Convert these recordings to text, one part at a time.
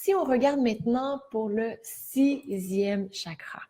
Si on regarde maintenant pour le 6e chakra.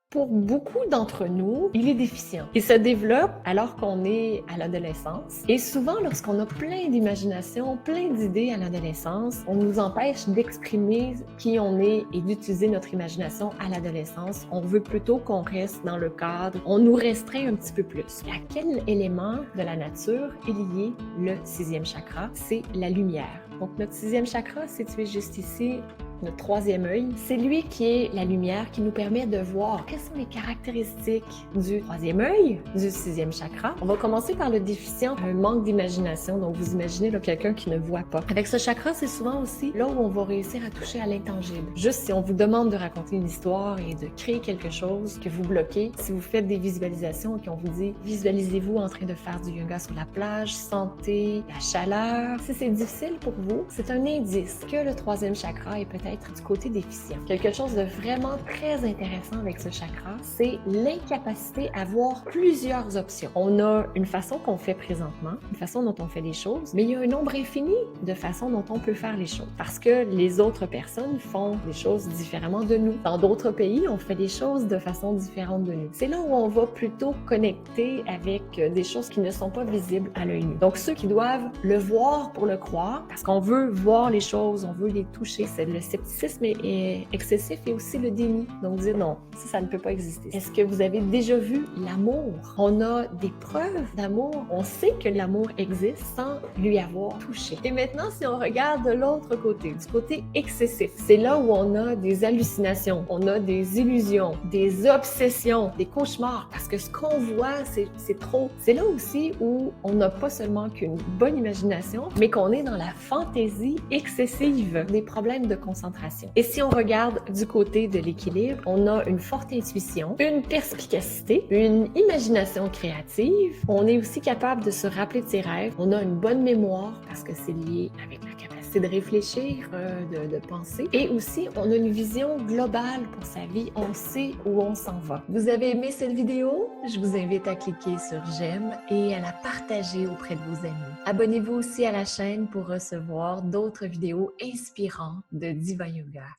Pour beaucoup d'entre nous, il est déficient. Il se développe alors qu'on est à l'adolescence. Et souvent, lorsqu'on a plein d'imagination, plein d'idées à l'adolescence, on nous empêche d'exprimer qui on est et d'utiliser notre imagination à l'adolescence. On veut plutôt qu'on reste dans le cadre. On nous restreint un petit peu plus. À quel élément de la nature est lié le 6e chakra? C'est la lumière. Donc, notre 6e chakra, situé juste ici, notre 3e œil, c'est lui qui est la lumière qui nous permet de voir quelles sont les caractéristiques du 3e œil, du 6e chakra. On va commencer par le déficient, un manque d'imagination. Donc, vous imaginez là, quelqu'un qui ne voit pas. Avec ce chakra, c'est souvent aussi là où on va réussir à toucher à l'intangible. Juste si on vous demande de raconter une histoire et de créer quelque chose que vous bloquez, si vous faites des visualisations et qu'on vous dit « Visualisez-vous en train de faire du yoga sur la plage, sentez la chaleur ». Si c'est difficile pour vous, c'est un indice que le 3e chakra est peut-être du côté déficient. Quelque chose de vraiment très intéressant avec ce chakra, c'est l'incapacité à voir plusieurs options. On a une façon qu'on fait présentement, une façon dont on fait les choses, mais il y a un nombre infini de façons dont on peut faire les choses parce que les autres personnes font des choses différemment de nous. Dans d'autres pays, on fait des choses de façon différente de nous. C'est là où on va plutôt connecter avec des choses qui ne sont pas visibles à l'œil nu. Donc ceux qui doivent le voir pour le croire, parce qu'on veut voir les choses, on veut les toucher, c'est le scepticisme est excessif et aussi le déni. Donc, dire non, ça ne peut pas exister. Est-ce que vous avez déjà vu l'amour? On a des preuves d'amour. On sait que l'amour existe sans lui avoir touché. Et maintenant, si on regarde de l'autre côté, du côté excessif, c'est là où on a des hallucinations, on a des illusions, des obsessions, des cauchemars, parce que ce qu'on voit, c'est trop. C'est là aussi où on n'a pas seulement qu'une bonne imagination, mais qu'on est dans la fantaisie excessive, des problèmes de concentration. Et si on regarde du côté de l'équilibre, on a une forte intuition, une perspicacité, une imagination créative. On est aussi capable de se rappeler de ses rêves. On a une bonne mémoire parce que c'est lié avec la capacité de réfléchir, de penser. Et aussi, on a une vision globale pour sa vie. On sait où on s'en va. Vous avez aimé cette vidéo? Je vous invite à cliquer sur j'aime et à la partager auprès de vos amis. Abonnez-vous aussi à la chaîne pour recevoir d'autres vidéos inspirantes de Diva Yoga.